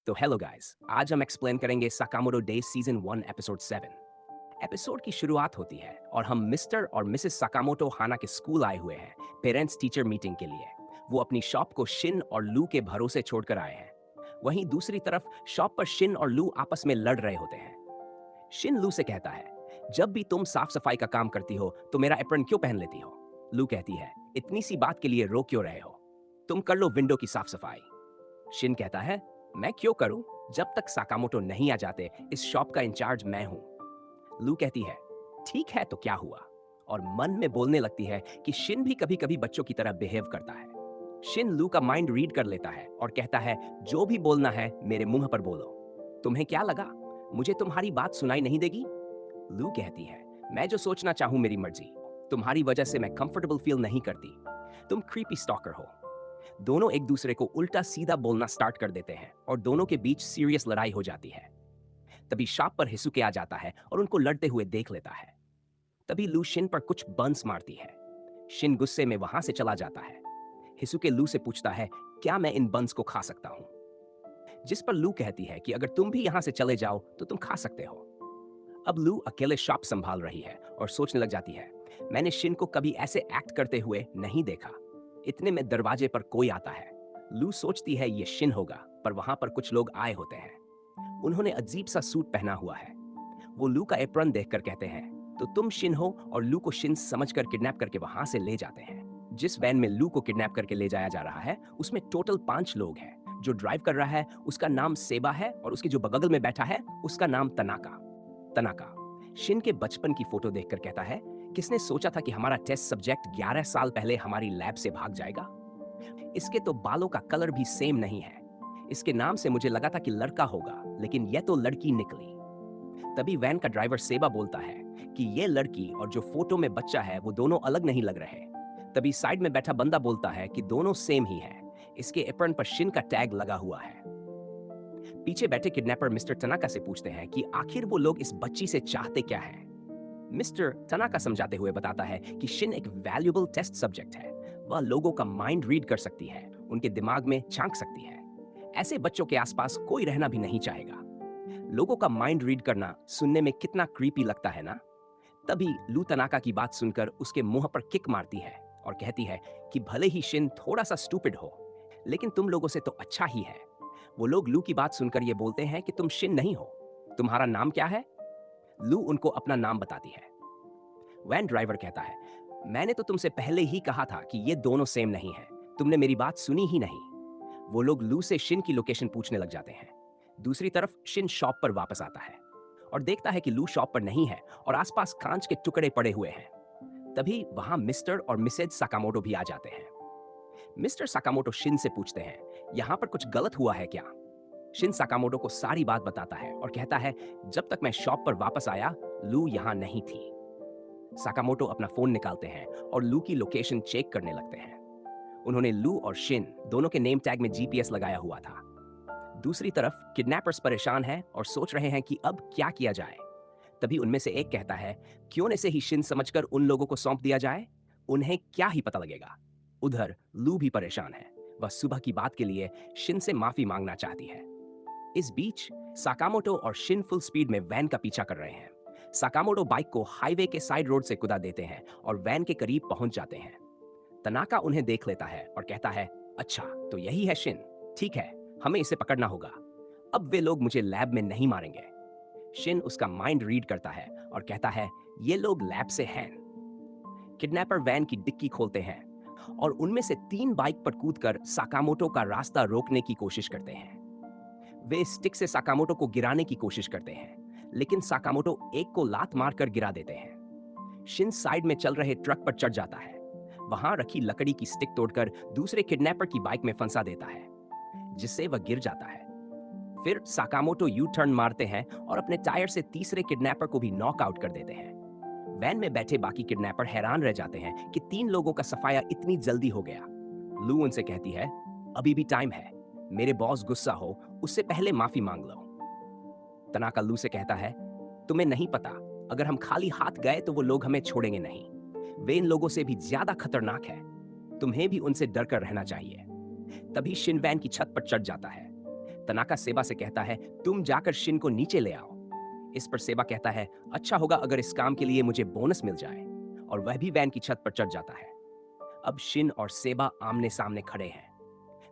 तो hello guys, आज हम एक्सप्लेन करेंगे Sakamoto day season 1 episode 7। Episode की शुरुआत होती है और हम मिस्टर और मिसेस साकामोटो हाना के स्कूल आए हुए हैं पेरेंट्स टीचर मीटिंग के लिए। वो अपनी शॉप को शिन और लू के भरोसे छोड़कर आए हैं। वहीं दूसरी तरफ शॉप पर शिन और लू आपस में लड़ रहे होते हैं। शिन लू से कहता है, जब भी तुम साफ सफाई का काम करती हो तो मेरा एप्रन क्यों पहन लेती हो? लू कहती है, इतनी सी बात के लिए रो क्यों रहे हो? तुम कर लो विंडो की साफ सफाई। शिन कहता है, मैं क्यों करूं? जब तक साकामोटो नहीं आ जाते इस शॉप का इंचार्ज मैं हूं। लू कहती है, ठीक है तो क्या हुआ? और मन में बोलने लगती है कि शिन भी कभी कभी बच्चों की तरह बिहेव करता है। शिन लू का माइंड रीड कर लेता है और कहता है, जो भी बोलना है मेरे मुंह पर बोलो। तुम्हें क्या लगा मुझे तुम्हारी बात सुनाई नहीं देगी? लू कहती है, मैं जो सोचना चाहूं मेरी मर्जी। तुम्हारी वजह से मैं कंफर्टेबल फील नहीं करती। तुम क्रीपी स्टॉकर हो। दोनों एक दूसरे को उल्टा सीधा बोलना स्टार्ट कर देते हैं और दोनों के बीच सीरियस लड़ाई हो जाती है। तभी शॉप पर हिसुके आ जाता है और उनको लड़ते हुए देख लेता है। तभी लू शिन पर कुछ बंस मारती है। शिन गुस्से में वहां से चला जाता है। हिसुके लू से पूछता है, क्या मैं इन बंस को खा सकता हूं? जिस पर लू कहती है कि अगर तुम भी यहां से चले जाओ तो तुम खा सकते हो। अब लू अकेले शॉप संभाल रही है और सोचने लग जाती है, मैंने शिन को कभी ऐसे एक्ट करते हुए नहीं देखा। इतने में दरवाजे पर कोई आता है। लू सोचती है ये शिन होगा, पर वहां पर कुछ लोग आए होते हैं। उन्होंने अजीब सा सूट पहना हुआ है। वो लू का एप्रन देखकर कहते हैं, तो तुम शिन हो? और लू को शिन समझकर किडनैप करके वहां से ले जाते हैं। जिस वैन में लू को किडनैप करके ले जाया जा रहा है उसमें टोटल 5 लोग हैं। जो ड्राइव कर रहा है उसका नाम सेबा है और उसके जो बगल में बैठा है उसका नाम तनाका। तनाका शिन के बचपन की फोटो देखकर कहता है, किसने सोचा था कि हमारा टेस्ट सब्जेक्ट 11 साल पहले हमारी लैब से भाग जाएगा? इसके तो बालों का कलर भी सेम नहीं है। इसके नाम से मुझे लगा था कि लड़का होगा, लेकिन यह तो लड़की निकली। तभी वैन का ड्राइवर सेबा बोलता है कि यह लड़की और जो फोटो में बच्चा है वो दोनों अलग नहीं लग रहे। तभी साइड में बैठा बंदा बोलता है कि दोनों सेम ही है। इसके एप्रन पर शिन का टैग लगा हुआ है। पीछे बैठे किडनैपर मिस्टर तनाका से पूछते हैं कि आखिर वो लोग इस बच्ची से चाहते क्या है। मिस्टर तनाका समझाते हुए बताता है कि शिन एक वैल्यूएबल टेस्ट सब्जेक्ट है। वह लोगों का माइंड रीड कर सकती है, उनके दिमाग में झांक सकती है। ऐसे बच्चों के आसपास कोई रहना भी नहीं चाहेगा। लोगों का माइंड रीड करना सुनने में कितना क्रीपी लगता है ना? तभी लू तनाका की बात सुनकर उसके मुंह पर किक मारती है और कहती है कि भले ही शिन थोड़ा सा स्टूपिड हो, लेकिन तुम लोगों से तो अच्छा ही है। वो लोग लू की बात सुनकर ये बोलते हैं कि तुम शिन नहीं हो। तुम्हारा नाम क्या है? लू उनको अपना नाम बताती है। वैन ड्राइवर कहता है, मैंने तो तुमसे पहले ही कहा था कि ये दोनों सेम नहीं है। तुमने मेरी बात सुनी ही नहीं। वो लोग लू से शिन की लोकेशन पूछने लग जाते हैं। दूसरी तरफ शिन शॉप पर वापस आता है और देखता है कि लू शॉप पर नहीं है और आसपास कांच के टुकड़े पड़े हुए हैं। तभी वहां मिस्टर और मिसेज साकामोटो भी आ जाते हैं। मिस्टर साकामोटो शिन से पूछते हैं, यहाँ पर कुछ गलत हुआ है क्या? शिन साकामोटो को सारी बात बताता है और कहता है, जब तक मैं शॉप पर वापस आया लू यहाँ नहीं थी। साकामोटो अपना फोन निकालते हैं और लू की लोकेशन चेक करने लगते हैं। उन्होंने लू और शिन दोनों के नेम टैग में जीपीएस लगाया हुआ था। दूसरी तरफ किडनैपर्स परेशान हैं और सोच रहे हैं कि अब क्या किया जाए। तभी उनमें से एक कहता है, क्यों न से ही शिन समझकर उन लोगों को सौंप दिया जाए? उन्हें क्या ही पता लगेगा। उधर लू भी परेशान है। वह सुबह की बात के लिए शिन से माफी मांगना चाहती है। इस बीच साकामोटो और शिन फुल स्पीड में वैन का पीछा कर रहे हैं। साकामोटो बाइक को हाईवे के साइड रोड से कुदा देते हैं और वैन के करीब पहुंच जाते हैं। तनाका उन्हें देख लेता है और कहता है, अच्छा तो यही है शिन। ठीक है, हमें इसे पकड़ना होगा। अब वे लोग मुझे लैब में नहीं मारेंगे। शिन उसका माइंड रीड करता है और कहता है, ये लोग लैब से हैं। किडनैपर वैन की डिक्की खोलते हैं और उनमें से 3 बाइक पर कूदकर साकामोटो का रास्ता रोकने की कोशिश करते हैं। वे स्टिक से साकामोटो को गिराने की कोशिश करते हैं, लेकिन साकामोटो एक को लात मारकर गिरा देते हैं। शिन साइड में चल रहे ट्रक पर चढ़ जाता है। वहां रखी लकड़ी की स्टिक तोड़कर दूसरे किडनैपर की बाइक में फंसा देता है, जिससे वह गिर जाता है। फिर साकामोटो यू टर्न मारते हैं और अपने टायर से तीसरे किडनैपर को भी नॉक आउट कर देते हैं। वैन में बैठे बाकी किडनैपर हैरान रह जाते हैं कि 3 लोगों का सफाया इतनी जल्दी हो गया। लू उनसे कहती है, अभी भी टाइम है। मेरे बॉस गुस्सा हो उससे पहले माफी मांग लो। तनाका लू से कहता है, तुम्हें नहीं पता, अगर हम खाली हाथ गए तो वो लोग हमें छोड़ेंगे नहीं। वे इन लोगों से भी ज्यादा खतरनाक है। तुम्हें भी उनसे डर कर रहना चाहिए। तभी शिन वैन की छत पर चढ़ जाता है। तनाका सेबा से कहता है, तुम जाकर शिन को नीचे ले आओ। इस पर सेबा कहता है, अच्छा होगा अगर इस काम के लिए मुझे बोनस मिल जाए, और वह भी वैन की छत पर चढ़ जाता है। अब शिन और सेबा आमने सामने खड़े हैं।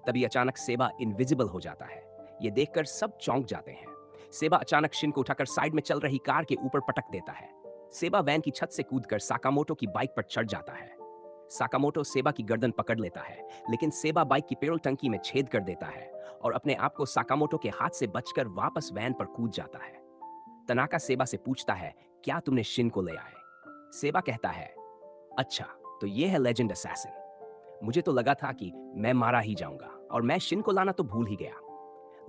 तभी अचानक सेबा इनविजिबल हो जाता है। ये देखकर सब चौंक जाते हैं। सेबा अचानक शिन को उठाकर साइड में चल रही कार के ऊपर पटक देता है। सेबा वैन की छत से कूदकर साकामोटो की बाइक पर चढ़ जाता है। साकामोटो सेबा की गर्दन पकड़ लेता है, लेकिन सेबा बाइक की पेट्रोल टंकी में छेद कर देता है और अपने आप को साकामोटो के हाथ से बचकर वापस वैन पर कूद जाता है। तनाका सेबा से पूछता है, क्या तुमने शिन को ले आए? सेबा कहता है, अच्छा, तो ये है लेजेंड असैसिन। मुझे तो लगा था कि मैं मारा ही जाऊंगा और मैं शिन को लाना तो भूल ही गया।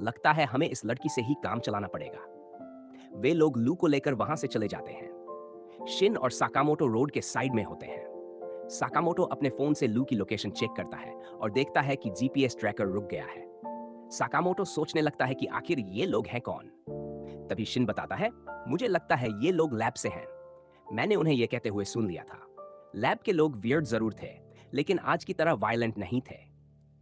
लगता है हमें इस लड़की से ही काम चलाना पड़ेगा। वे लोग लू को लेकर वहां से चले जाते हैं। शिन और साकामोटो रोड के साइड में होते हैं। साकामोटो अपने फोन से लू की लोकेशन चेक करता है और देखता है कि जीपीएस ट्रैकर रुक गया है। साकामोटो सोचने लगता है कि आखिर ये लोग हैं कौन। तभी शिन बताता है, मुझे लगता है ये लोग लैब से हैं। मैंने उन्हें यह कहते हुए सुन लिया था। लैब के लोग वियर्ड जरूर थे, लेकिन आज की तरह वायलेंट नहीं थे।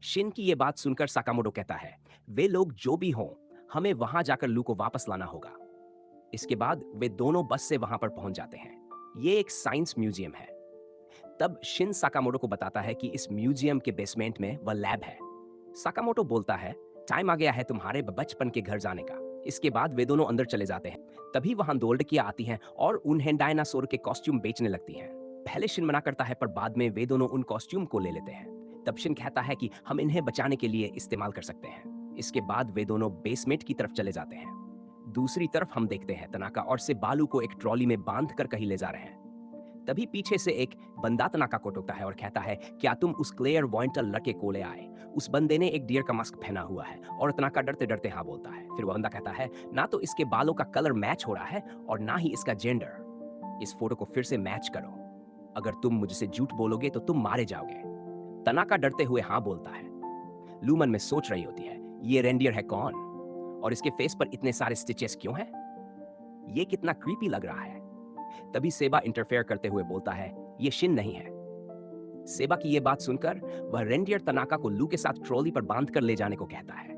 शिन की यह बात सुनकर साकामोटो कहता है, वे लोग जो भी हों, हमें वहां जाकर लू को वापस लाना होगा। इसके बाद वे दोनों बस से वहां पर पहुंच जाते हैं। ये एक साइंस म्यूजियम है। तब शिन साकामोटो को बताता है कि इस म्यूजियम के बेसमेंट में वह लैब है। साकामोटो बोलता है, टाइम आ गया है तुम्हारे बचपन के घर जाने का। इसके बाद वे दोनों अंदर चले जाते हैं। तभी वहां दो लड़कियां आती हैं और उन्हें डायनासोर के कॉस्ट्यूम बेचने लगती हैं। पहले शिन मना करता है, पर बाद में वे दोनों उन कॉस्ट्यूम को ले लेते हैं। तब शिन कहता है कि हम इन्हें बचाने के लिए इस्तेमाल कर सकते हैं। इसके बाद वे दोनों बेसमेंट की तरफ चले जाते हैं। दूसरी तरफ हम देखते हैं तनाका और से बालू को एक ट्रॉली में बांध कर कहीं ले जा रहे हैं। तभी पीछे से एक बंदा तनाका को टोकता है और कहता है, क्या तुम उस क्लेयर वॉइंटर लड़के को ले आए? उस बंदे ने एक डियर का मास्क पहना हुआ है। और तनाका डरते डरते हाँ बोलता है। फिर वह बंदा कहता है, ना तो इसके बालों का कलर मैच हो रहा है और ना ही इसका जेंडर। इस फोटो को फिर से मैच करो। अगर तुम मुझसे झूठ बोलोगे तो तुम मारे जाओगे। तनाका डरते हुए हाँ बोलता है। लू मन में सोच रही होती है, ये रेंडियर है कौन और इसके फेस पर इतने सारे स्टिचेस क्यों हैं? ये कितना क्रीपी लग रहा है। तभी सेबा इंटरफेयर करते हुए बोलता है, ये शिन नहीं है। सेबा की ये बात सुनकर वह रेंडियर तनाका को लू के साथ ट्रॉली पर बांध कर ले जाने को कहता है।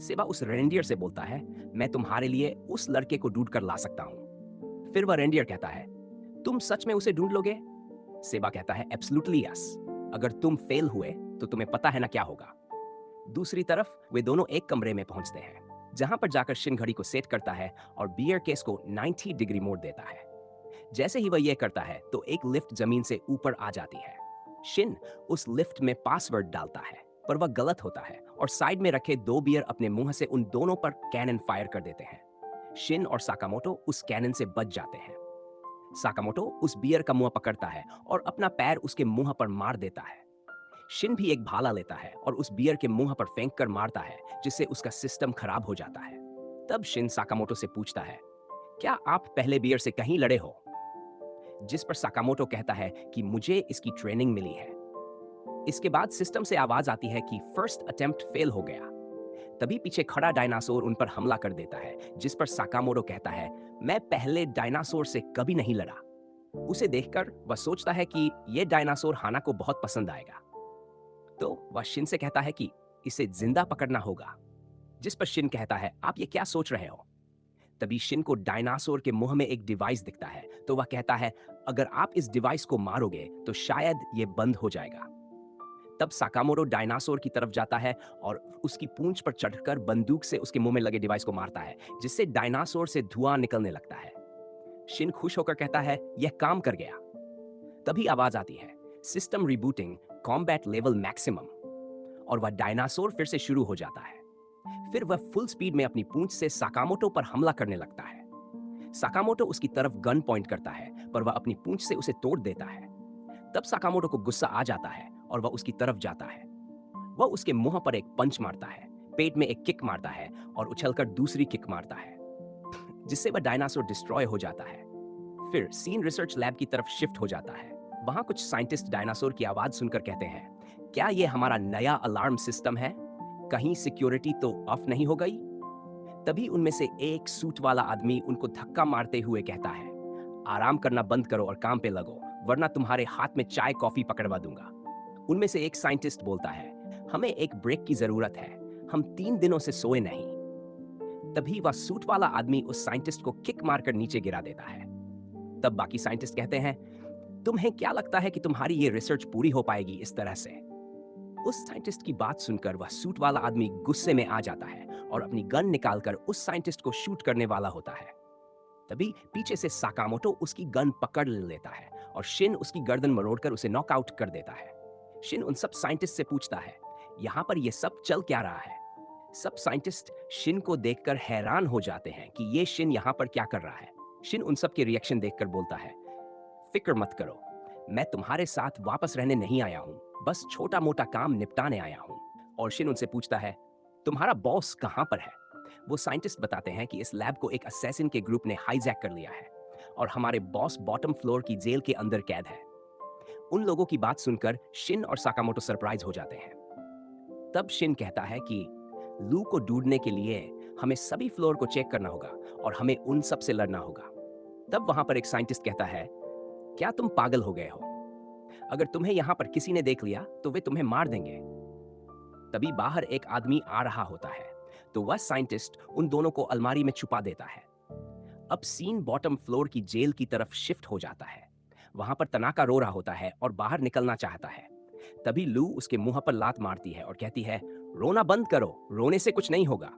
सेबा उस रेंडियर से बोलता है, मैं तुम्हारे लिए उस लड़के को ढूंढ कर ला सकता हूं। फिर वह रेंडियर कहता है, तुम सच में उसे ढूंढ लोगे? सेबा कहता है, एब्सोल्युटली यस। अगर तुम फेल हुए तो तुम्हें पता है ना क्या होगा। दूसरी तरफ वे दोनों एक कमरे में पहुंचते हैं, जहां पर जाकर शिन घड़ी को सेट करता है और बियर केस को 90 डिग्री मोड़ देता है। जैसे ही वह यह करता है तो एक लिफ्ट जमीन से ऊपर आ जाती है। शिन उस लिफ्ट में पासवर्ड डालता है, पर वह गलत होता है और साइड में रखे दो बियर अपने मुंह से उन दोनों पर कैनन फायर कर देते हैं। शिन और साकामोटो उस कैनन से बच जाते हैं। साकामोटो उस बियर का मुंह पकड़ता है और अपना पैर उसके मुंह पर मार देता है। शिन भी एक भाला लेता है और उस बियर के मुंह पर फेंक कर मारता है, जिससे उसका सिस्टम खराब हो जाता है। तब शिन साकामोटो से पूछता है, क्या आप पहले बियर से कहीं लड़े हो? जिस पर साकामोटो कहता है कि मुझे इसकी ट्रेनिंग मिली है। इसके बाद सिस्टम से आवाज आती है कि फर्स्ट अटेम्प्ट फेल हो गया। तभी पीछे खड़ा डायनासोर उन पर हमला कर देता है, जिस पर साकामोटो कहता है, मैं पहले डायनासोर से कभी नहीं लड़ा। उसे देखकर वह सोचता है कि यह डायनासोर हाना को बहुत पसंद आएगा। तो वह शिन से कहता है कि इसे जिंदा पकड़ना होगा। जिस पर शिन कहता है, आप ये क्या सोच रहे हो? तभी शिन को डायनासोर के मुंह में एक डिवाइस दिखता है, तो वह कहता है, अगर आप इस डिवाइस को मारोगे तो शायद ये बंद हो जाएगा। तब साकामोटो डायनासोर की तरफ जाता है और उसकी पूंछ पर चढ़कर बंदूक से उसके मुंह में लगे डिवाइस को मारता है, जिससे डायनासोर से धुआं निकलने लगता है। शिन खुश होकर कहता है, यह काम कर गया। तभी आवाज आती है, system rebooting, combat level maximum, और वह डायनासोर फिर से शुरू हो जाता है। फिर वह फुल स्पीड में अपनी पूंछ से साकामोटो पर हमला करने लगता है। साकामोटो उसकी तरफ गन पॉइंट करता है, पर वह अपनी पूंछ से उसे तोड़ देता है। तब साकामोटो को गुस्सा आ जाता है और वह उसकी तरफ जाता है। वह उसके मुंह पर एक पंच मारता है, पेट में एक किक मारता है और उछलकर दूसरी किक मारता है, जिससे वह डायनासोर डिस्ट्रॉय हो जाता है। फिर सीन रिसर्च लैब की तरफ शिफ्ट हो जाता है। वहां कुछ साइंटिस्ट डायनासोर की आवाज सुनकर कहते हैं, क्या यह हमारा नया अलार्म सिस्टम है? कहीं सिक्योरिटी तो ऑफ नहीं हो गई? तभी उनमें से एक सूट वाला आदमी उनको धक्का मारते हुए कहता है, आराम करना बंद करो और काम पे लगो, वरना तुम्हारे हाथ में चाय कॉफी पकड़वा दूंगा। उनमें से एक साइंटिस्ट बोलता है, हमें एक ब्रेक की जरूरत है, हम 3 दिनों से सोए नहीं। तभी वह सूट वाला आदमी उस साइंटिस्ट को किक मारकर नीचे गिरा देता है। तब बाकी साइंटिस्ट कहते हैं, तुम्हें क्या लगता है कि तुम्हारी ये रिसर्च पूरी हो पाएगी इस तरह से? उस साइंटिस्ट की बात सुनकर वह सूट वाला आदमी गुस्से में आ जाता है और अपनी गन निकालकर उस साइंटिस्ट को शूट करने वाला होता है। तभी पीछे से साकामोटो उसकी गन पकड़ लेता है और शिन उसकी गर्दन मरोड़कर उसे नॉकआउट कर देता है। शिन उन सब साइंटिस्ट से पूछता है, यहाँ पर ये सब चल क्या रहा है? सब साइंटिस्ट शिन को देखकर हैरान हो जाते हैं कि ये शिन यहाँ पर क्या कर रहा है। शिन उन सब के रिएक्शन देखकर बोलता है, फिक्र मत करो, मैं तुम्हारे साथ वापस रहने नहीं आया हूँ, बस छोटा मोटा काम निपटाने आया हूँ। और शिन उनसे पूछता है, तुम्हारा बॉस कहाँ पर है? वो साइंटिस्ट बताते हैं कि इस लैब को एक असैसिन के ग्रुप ने हाईजैक कर लिया है और हमारे बॉस बॉटम फ्लोर की जेल के अंदर कैद है। उन लोगों की बात सुनकर शिन और साकामोटो सरप्राइज हो जाते हैं। तब शिन कहता है कि लू को ढूंढने के लिए हमें सभी फ्लोर को चेक करना होगा और हमें उन सब से लड़ना होगा। तब वहां पर एक साइंटिस्ट कहता है, क्या तुम पागल हो गए हो? अगर तुम्हें यहां पर किसी ने देख लिया तो वे तुम्हें मार देंगे। तभी बाहर एक आदमी आ रहा होता है, तो वह साइंटिस्ट उन दोनों को अलमारी में छुपा देता है। अब सीन बॉटम फ्लोर की जेल की तरफ शिफ्ट हो जाता है। वहां पर तनाका रो रहा होता है और बाहर निकलना चाहता है। तभी लू उसके मुंह पर लात मारती है और कहती है, रोना बंद करो, रोने से कुछ नहीं होगा।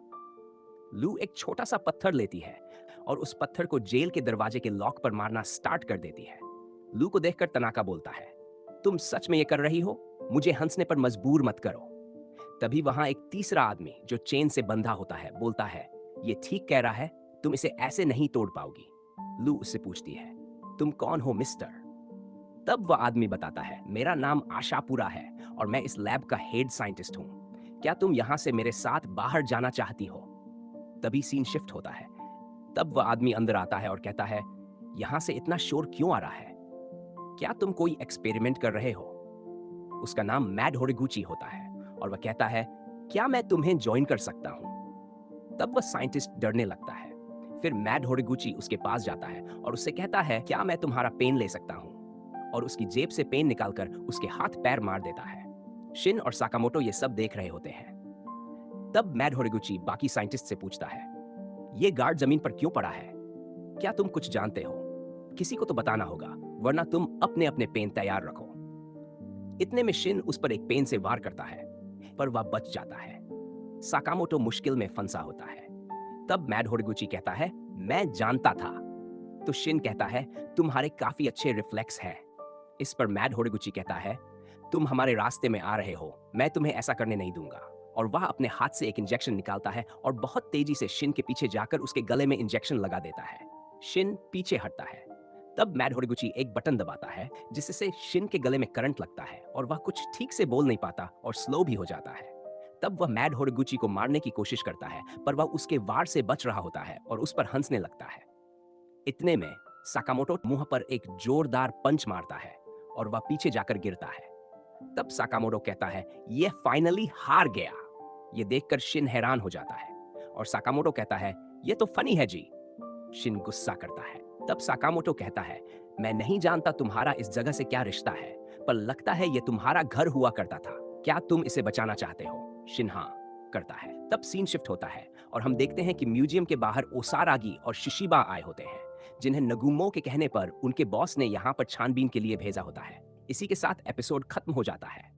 लू एक छोटा सा पत्थर लेती है और उस पत्थर को जेल के दरवाजे के लॉक पर मारना स्टार्ट कर देती है। लू को देखकर तनाका बोलता है, तुम सच में ये कर रही हो? मुझे हंसने पर मजबूर मत करो। तभी वहां एक तीसरा आदमी जो चेन से बंधा होता है बोलता है, ये ठीक कह रहा है, तुम इसे ऐसे नहीं तोड़ पाओगी। लू उससे पूछती है, तुम कौन हो मिस्टर? तब वह आदमी बताता है, मेरा नाम आशापुरा है और मैं इस लैब का हेड साइंटिस्ट हूं। क्या तुम यहां से मेरे साथ बाहर जाना चाहती हो? तभी सीन शिफ्ट होता है। तब वह आदमी अंदर आता है और कहता है, यहां से इतना शोर क्यों आ रहा है? क्या तुम कोई एक्सपेरिमेंट कर रहे हो? उसका नाम मैड होरिगुची होता है और वह कहता है, क्या मैं तुम्हें ज्वाइन कर सकता हूं? तब वह साइंटिस्ट डरने लगता है। फिर मैड होरिगुची उसके पास जाता है और उससे कहता है, क्या मैं तुम्हारा पेन ले सकता हूं? और उसकी जेब से पेन निकालकर उसके हाथ पैर मार देता है। शिन और साकामोटो ये सब देख रहे होते हैं। तब मैड होरिगुची बाकी साइंटिस्ट से पूछता है, ये गार्ड जमीन पर क्यों पड़ा है? क्या तुम कुछ जानते हो? किसी को तो बताना होगा, वरना तुम अपने अपने पेन तैयार रखो। इतने में शिन उस पर एक पेन से वार करता है, पर वह बच जाता है। साकामोटो मुश्किल में फंसा होता है। तब मैड होरिगुची कहता है, मैं जानता था। तो शिन कहता है, तुम्हारे काफी अच्छे रिफ्लेक्स हैं। इस पर मैड होरिगुची कहता है, तुम हमारे रास्ते में आ रहे हो, मैं तुम्हें ऐसा करने नहीं दूंगा। और वह अपने हाथ से एक इंजेक्शन निकालता है और बहुत तेजी से शिन के पीछे जाकर उसके गले में इंजेक्शन लगा देता है। शिन पीछे हटता है। तब मैड होरिगुची एक बटन दबाता है जिससे शिन के गले में करंट लगता है और वह कुछ ठीक से बोल नहीं पाता और स्लो भी हो जाता है। तब वह मैड होरिगुची को मारने की कोशिश करता है, पर वह उसके वार से बच रहा होता है और उस पर हंसने लगता है। इतने में साकामोटो मुंह पर एक जोरदार पंच मारता है और वह पीछे जाकर गिरता है। तब साकामोटो कहता है, यह फाइनली हार गया। यह देखकर शिन हैरान हो जाता है और साकामोटो कहता है, यह तो फनी है जी। शिन गुस्सा करता है। तब साकामोटो कहता है, मैं नहीं जानता तुम्हारा इस जगह से क्या रिश्ता है, पर लगता है यह तुम्हारा घर हुआ करता था। क्या तुम इसे बचाना चाहते हो? शिन हाँ करता है। तब सीन शिफ्ट होता है और हम देखते हैं कि म्यूजियम के बाहर ओसारागी और शिशिबा आए होते हैं, जिन्हें नगुमो के कहने पर उनके बॉस ने यहाँ पर छानबीन के लिए भेजा होता है। इसी के साथ एपिसोड खत्म हो जाता है।